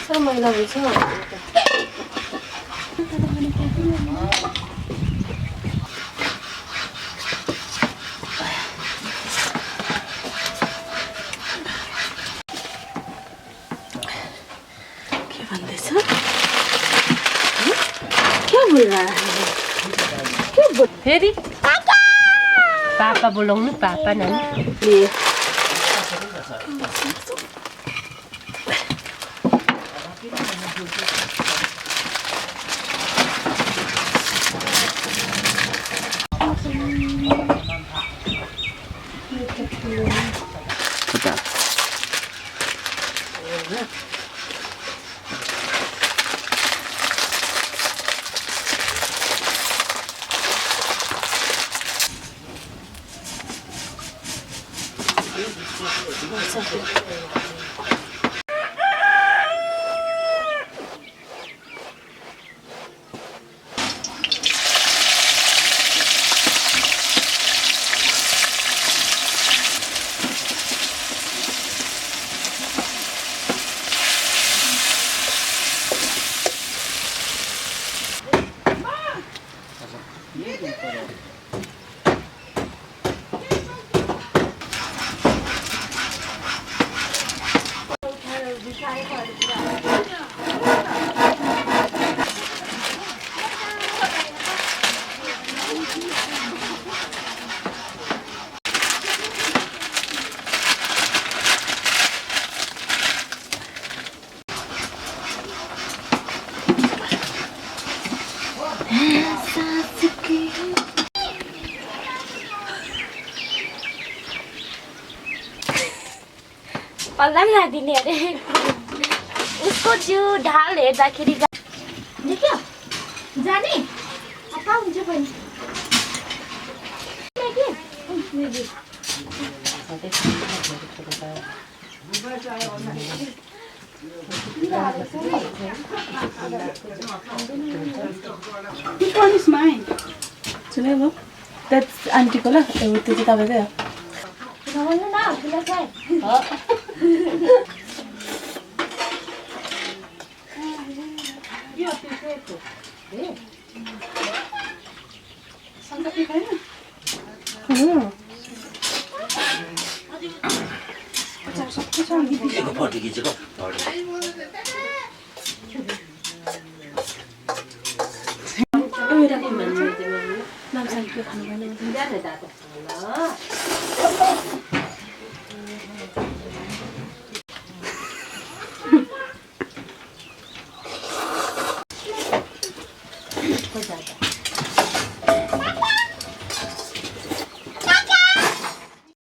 साह्रो मैला भएछ के भन्दैछ के बोल रहा है के बोल फेरि पापा बोलाउनु पापा नानी पल्ला पनि राखिदिने अरे उसको जिउ ढाल हेर्दाखेरि देख्यो जाने कहाँ हुन्छ पनि Which one is mine? Sunil, that's auntie ko la. Ewo त्यो चाहिँ तपाईकै हो. नभन्नु न आफूलाई चाहिँ यो त्यसैको ए सन्तति खाएन एक फोटो खिचेको नाम्साङको खानु भएन जाने दादा ल